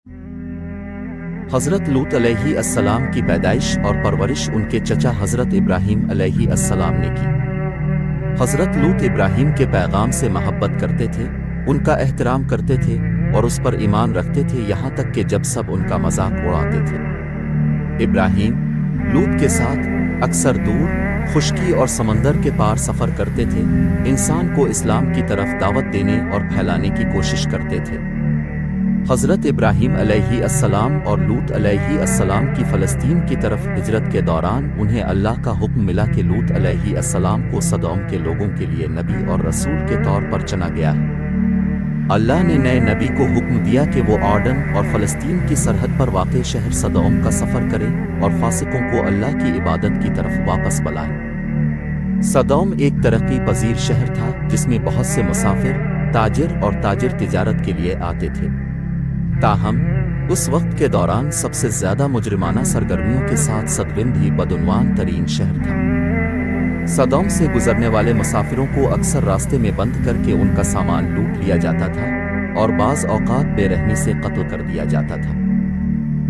حضرت لوط علیہ السلام کی پیدائش اور پرورش ان کے چچا حضرت ابراہیم علیہ السلام نے کی۔ حضرت لوط ابراہیم کے پیغام سے محبت کرتے تھے، ان کا احترام کرتے تھے اور اس پر ایمان رکھتے تھے، یہاں تک کہ جب سب ان کا مذاق اڑاتے تھے۔ ابراہیم لوط کے ساتھ اکثر دور، خشکی اور سمندر کے پار سفر کرتے تھے، انسان کو اسلام کی طرف دعوت دینے اور پھیلانے کی کوشش کرتے تھے۔ حضرت ابراہیم علیہ السلام اور لوط علیہ السلام کی فلسطین کی طرف ہجرت کے دوران انہیں اللہ کا حکم ملا کہ لوط علیہ السلام کو سدوم کے لوگوں کے لیے نبی اور رسول کے طور پر چنا گیا ہے۔ اللہ نے نئے نبی کو حکم دیا کہ وہ اردن اور فلسطین کی سرحد پر واقع شہر سدوم کا سفر کرے اور فاسقوں کو اللہ کی عبادت کی طرف واپس بلائے۔ سدوم ایک ترقی پذیر شہر تھا جس میں بہت سے مسافر، تاجر اور تاجر تجارت کے لیے آتے تھے۔ تاہم اس وقت کے دوران سب سے زیادہ مجرمانہ سرگرمیوں کے ساتھ سدوم بھی بدعنوان ترین شہر تھا۔ سدوم سے گزرنے والے مسافروں کو اکثر راستے میں بند کر کے ان کا سامان لوٹ لیا جاتا تھا اور بعض اوقات بے رحمی سے قتل کر دیا جاتا تھا۔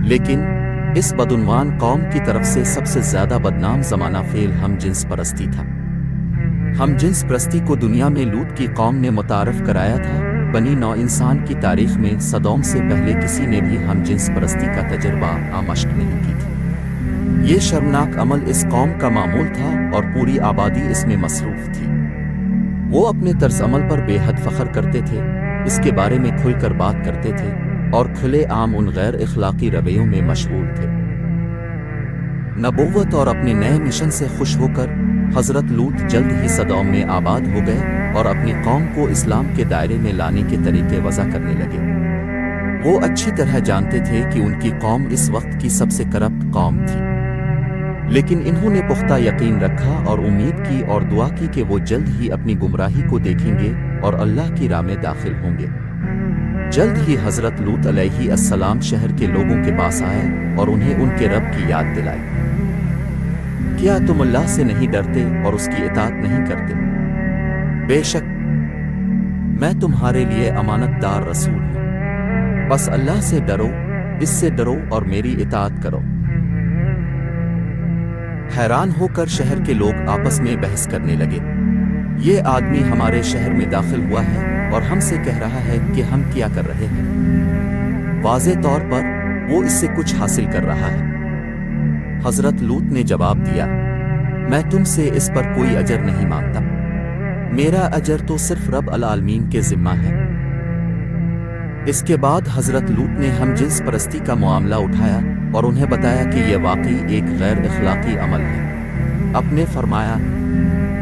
لیکن اس بدعنوان قوم کی طرف سے سب سے زیادہ بدنام زمانہ فعل ہم جنس پرستی تھا۔ ہم جنس پرستی کو دنیا میں لوط کی قوم نے متعارف کرایا تھا۔ بنی نوع انسان کی تاریخ میں سدوم سے پہلے کسی نے بھی ہم جنس پرستی کا تجربہ مشق نہیں کی تھی۔ یہ شرمناک عمل اس قوم کا معمول تھا اور پوری آبادی اس میں مصروف تھی۔ وہ اپنے طرز عمل پر بے حد فخر کرتے تھے، اس کے بارے میں کھل کر بات کرتے تھے اور کھلے عام ان غیر اخلاقی رویوں میں مشغول تھے۔ نبوت اور اپنے نئے مشن سے خوش ہو کر حضرت لوط جلد ہی سدوم میں آباد ہو گئے اور اپنی قوم کو اسلام کے دائرے میں لانے کے طریقے وضع کرنے لگے۔ وہ اچھی طرح جانتے تھے کہ ان کی قوم اس وقت کی سب سے کرپٹ قوم تھی، لیکن انہوں نے پختہ یقین رکھا اور امید کی اور دعا کی کہ وہ جلد ہی اپنی گمراہی کو دیکھیں گے اور اللہ کی راہ میں داخل ہوں گے۔ جلد ہی حضرت لوط علیہ السلام شہر کے لوگوں کے پاس آئے اور انہیں ان کے رب کی یاد دلائی۔ کیا تم اللہ سے نہیں ڈرتے اور اس کی اطاعت نہیں کرتے؟ بے شک میں تمہارے لیے امانت دار رسول ہوں، بس اللہ سے ڈرو، اس سے ڈرو اور میری اطاعت کرو۔ حیران ہو کر شہر کے لوگ آپس میں بحث کرنے لگے، یہ آدمی ہمارے شہر میں داخل ہوا ہے اور ہم سے کہہ رہا ہے کہ ہم کیا کر رہے ہیں، واضح طور پر وہ اس سے کچھ حاصل کر رہا ہے۔ حضرت لوط نے جواب دیا، میں تم سے اس پر کوئی اجر نہیں مانگتا، میرا اجر تو صرف رب العالمین کے ذمہ ہے۔ اس کے بعد حضرت لوط نے ہم جنس پرستی کا معاملہ اٹھایا اور انہیں بتایا کہ یہ واقعی ایک غیر اخلاقی عمل ہے۔ آپ نے فرمایا،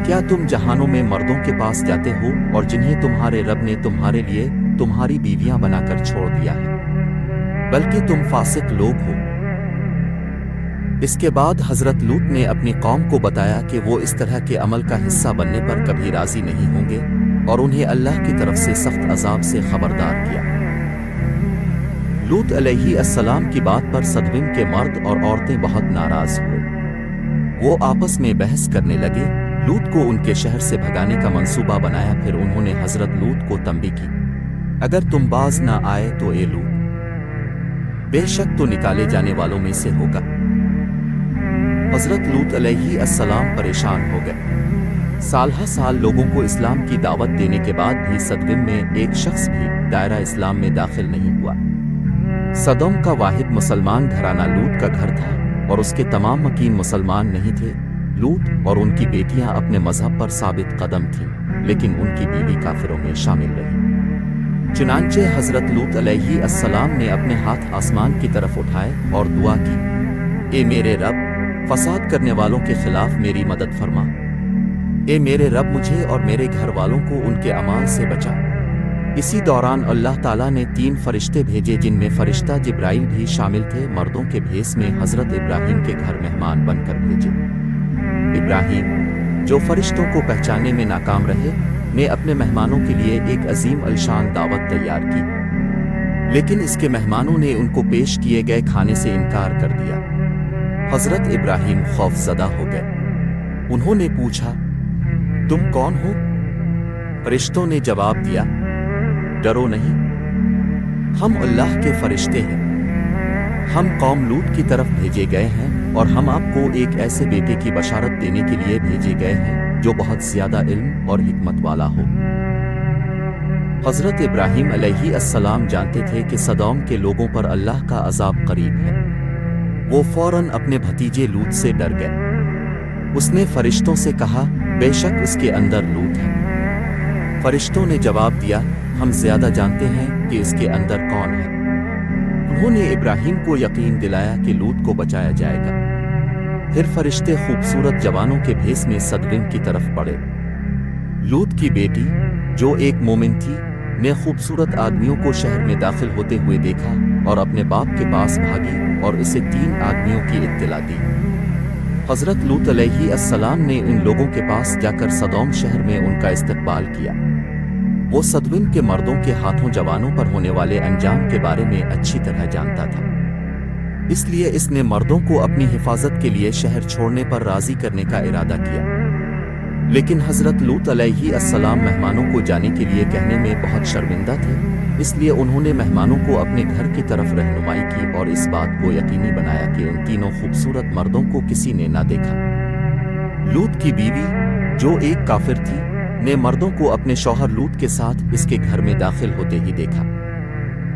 کیا تم جہانوں میں مردوں کے پاس جاتے ہو اور جنہیں تمہارے رب نے تمہارے لیے تمہاری بیویاں بنا کر چھوڑ دیا ہے، بلکہ تم فاسق لوگ ہو۔ اس کے بعد حضرت لوط نے اپنی قوم کو بتایا کہ وہ اس طرح کے عمل کا حصہ بننے پر کبھی راضی نہیں ہوں گے اور انہیں اللہ کی طرف سے سخت عذاب سے خبردار کیا۔ لوط علیہ السلام کی بات پر سدوم کے مرد اور عورتیں بہت ناراض ہوئے۔ وہ آپس میں بحث کرنے لگے، لوط کو ان کے شہر سے بھگانے کا منصوبہ بنایا۔ پھر انہوں نے حضرت لوط کو تنبیہ کی، اگر تم باز نہ آئے تو اے لوط، بے شک تو نکالے جانے والوں میں سے ہوگا۔ حضرت لوط علیہ السلام پریشان ہو گئے۔ سالہ سال لوگوں کو اسلام کی دعوت دینے کے بعد بھی سدوم میں ایک شخص بھی دائرہ اسلام میں داخل نہیں ہوا۔ سدوم کا واحد مسلمان گھرانہ لوط کا گھر تھا اور اس کے تمام مکین مسلمان نہیں تھے۔ لوط اور ان کی بیٹیاں اپنے مذہب پر ثابت قدم تھیں، لیکن ان کی بیوی کافروں میں شامل رہی۔ چنانچہ حضرت لوط علیہ السلام نے اپنے ہاتھ آسمان کی طرف اٹھائے اور دعا کی، اے میرے رب، فساد کرنے والوں کے خلاف میری مدد فرما۔ اے میرے رب، مجھے اور میرے گھر والوں کو ان کے اعمال سے بچا۔ اسی دوران اللہ تعالیٰ نے 3 فرشتے بھیجے جن میں فرشتہ جبرائیل بھی شامل تھے، مردوں کے بھیس میں حضرت ابراہیم کے گھر مہمان بن کر بھیجے۔ ابراہیم، جو فرشتوں کو پہچاننے میں ناکام رہے، نے اپنے مہمانوں کے لیے ایک عظیم الشان دعوت تیار کی، لیکن اس کے مہمانوں نے ان کو پیش کیے گئے کھانے سے انکار کر دیا۔ حضرت ابراہیم خوف زدہ ہو گئے۔ انہوں نے پوچھا، تم کون ہو؟ فرشتوں نے جواب دیا، ڈرو نہیں، ہم اللہ کے فرشتے ہیں، ہم قوم لوط کی طرف بھیجے گئے ہیں اور ہم آپ کو ایک ایسے بیٹے کی بشارت دینے کے لیے بھیجے گئے ہیں جو بہت زیادہ علم اور حکمت والا ہو۔ حضرت ابراہیم علیہ السلام جانتے تھے کہ سدوم کے لوگوں پر اللہ کا عذاب قریب ہے۔ وہ فوراً اپنے بھتیجے لوط سے ڈر گئے۔ اس نے فرشتوں سے کہا، بے شک اس کے اندر لوط ہے۔ فرشتوں نے جواب دیا، ہم زیادہ جانتے ہیں کہ اس کے اندر کون ہے۔ انہوں نے ابراہیم کو یقین دلایا کہ لوط کو بچایا جائے گا۔ پھر فرشتے خوبصورت جوانوں کے بھیس میں صدوم کی طرف بڑھے۔ لوط کی بیٹی، جو ایک مومن تھی، نے خوبصورت آدمیوں کو شہر میں داخل ہوتے ہوئے دیکھا اور اپنے باپ کے پاس بھاگی اور اسے 3 آدمیوں کی اطلاع دی۔ حضرت لوط علیہ السلام نے ان لوگوں کے پاس جا کر سدوم شہر میں ان کا استقبال کیا۔ وہ صدوم کے مردوں کے ہاتھوں جوانوں پر ہونے والے انجام کے بارے میں اچھی طرح جانتا تھا، اس لیے اس نے مردوں کو اپنی حفاظت کے لیے شہر چھوڑنے پر راضی کرنے کا ارادہ کیا۔ لیکن حضرت لوط علیہ السلام مہمانوں کو جانے کے لیے کہنے میں بہت شرمندہ تھے، اس لیے انہوں نے مہمانوں کو اپنے گھر کی طرف رہنمائی کی اور اس بات کو یقینی بنایا کہ ان تینوں خوبصورت مردوں کو کسی نے نہ دیکھا۔ لوط کی بیوی، جو ایک کافر تھی، نے مردوں کو اپنے شوہر لوط کے ساتھ اس کے گھر میں داخل ہوتے ہی دیکھا۔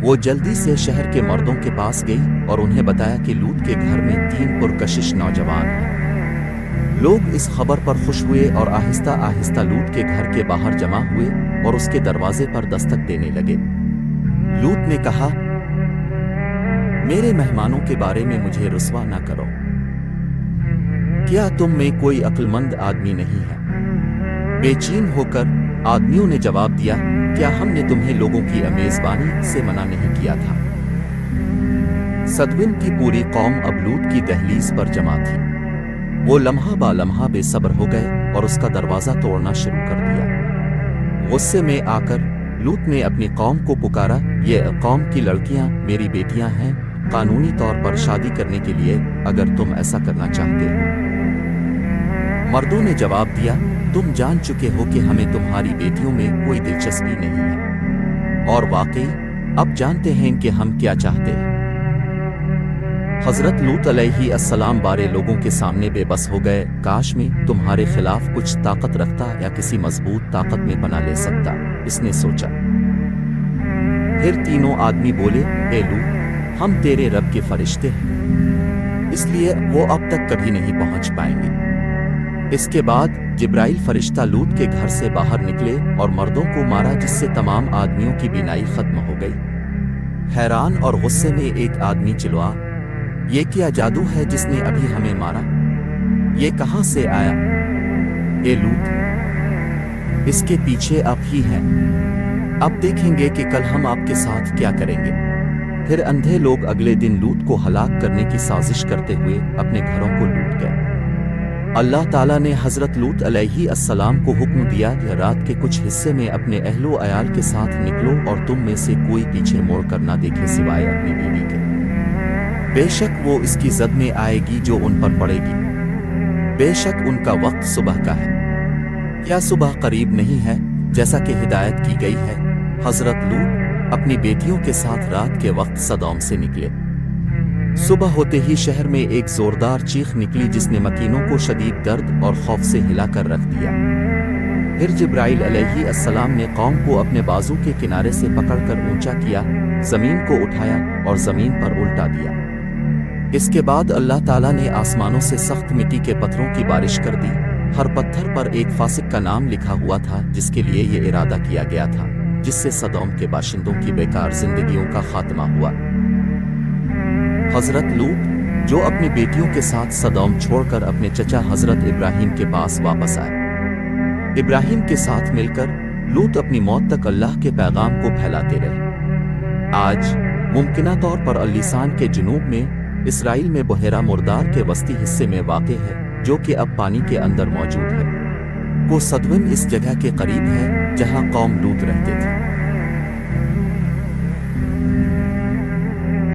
وہ جلدی سے شہر کے مردوں کے پاس گئی اور انہیں بتایا کہ لوط کے گھر میں 3 پرکشش نوجوان ہیں۔ لوگ اس خبر پر خوش ہوئے اور آہستہ آہستہ لوط کے گھر کے باہر جمع ہوئے اور اس کے دروازے پر دستک دینے لگے۔ لوط نے کہا، میرے مہمانوں کے بارے میں مجھے رسوا نہ کرو۔ کیا تم میں کوئی عقل مند آدمی نہیں ہے؟ بے چین ہو کر آدمیوں نے جواب دیا، کیا ہم نے تمہیں لوگوں کی میزبانی سے منع نہیں کیا تھا؟ سدوم کی پوری قوم اب لوط کی دہلیز پر جمع تھی۔ وہ لمحہ با لمحہ بے صبر ہو گئے اور اس کا دروازہ توڑنا شروع کر دیا۔ غصے میں آ کر لوط نے اپنی قوم کو پکارا، یہ قوم کی لڑکیاں میری بیٹیاں ہیں، قانونی طور پر شادی کرنے کے لیے اگر تم ایسا کرنا چاہتے ہو۔ مردوں نے جواب دیا، تم جان چکے ہو کہ ہمیں تمہاری بیٹیوں میں کوئی دلچسپی نہیں ہے، اور واقعی اب جانتے ہیں کہ ہم کیا چاہتے ہیں۔ حضرت لوط علیہ السلام بارے لوگوں کے سامنے بے بس ہو گئے، کاش میں تمہارے خلاف کچھ طاقت رکھتا یا کسی مضبوط طاقت میں پناہ لے سکتا، اس نے سوچا۔ پھر تینوں آدمی بولے، اے لوط، ہم تیرے رب کے فرشتے ہیں، اس لیے وہ اب تک کبھی نہیں پہنچ پائیں گے۔ اس کے بعد جبرائیل فرشتہ لوط کے گھر سے باہر نکلے اور مردوں کو مارا، جس سے تمام آدمیوں کی بینائی ختم ہو گئی۔ حیران اور غصے میں ایک آدمی چلوا، یہ کیا جادو ہے جس نے ابھی ہمیں مارا؟ یہ کہاں سے آیا؟ اے لوط، اس کے پیچھے آپ ہی ہیں، اب دیکھیں گے کہ کل ہم آپ کے ساتھ کیا کریں گے۔ پھر اندھے لوگ اگلے دن لوط کو ہلاک کرنے کی سازش کرتے ہوئے اپنے گھروں کو لوٹ گئے۔ اللہ تعالیٰ نے حضرت لوط علیہ السلام کو حکم دیا کہ رات کے کچھ حصے میں اپنے اہل و عیال کے ساتھ نکلو اور تم میں سے کوئی پیچھے موڑ کر نہ دیکھے سوائے اپنی بیوی کے، بے شک وہ اس کی زد میں آئے گی جو ان پر پڑے گی۔ بے شک ان کا وقت صبح کا ہے، کیا صبح قریب نہیں ہے جیسا کہ ہدایت کی گئی ہے؟ حضرت لوط اپنی بیٹیوں کے ساتھ رات کے وقت سدوم سے نکلے۔ صبح ہوتے ہی شہر میں ایک زوردار چیخ نکلی جس نے مکینوں کو شدید درد اور خوف سے ہلا کر رکھ دیا۔ پھر جبرائیل علیہ السلام نے قوم کو اپنے بازو کے کنارے سے پکڑ کر اونچا کیا، زمین کو اٹھایا اور زمین پر الٹا دیا۔ اس کے بعد اللہ تعالیٰ نے آسمانوں سے سخت مٹی کے پتھروں کی بارش کر دی۔ ہر پتھر پر ایک فاسق کا نام لکھا ہوا تھا جس کے لیے یہ ارادہ کیا گیا تھا، جس سے سدوم کے باشندوں کی بیکار زندگیوں کا خاتمہ ہوا۔ حضرت لوط، جو اپنی بیٹیوں کے ساتھ سدوم چھوڑ کر اپنے چچا حضرت ابراہیم کے پاس واپس آئے۔ ابراہیم کے ساتھ مل کر لوط اپنی موت تک اللہ کے پیغام کو پھیلاتے رہے۔ آج ممکنہ طور پر اللیسان کے جنوب میں اسرائیل میں بحیرہ مردار کے وسطی حصے میں واقع ہے، جو کہ اب پانی کے اندر موجود ہے۔ وہ سدوم اس جگہ کے قریب ہے جہاں قوم لوط رہتے تھے۔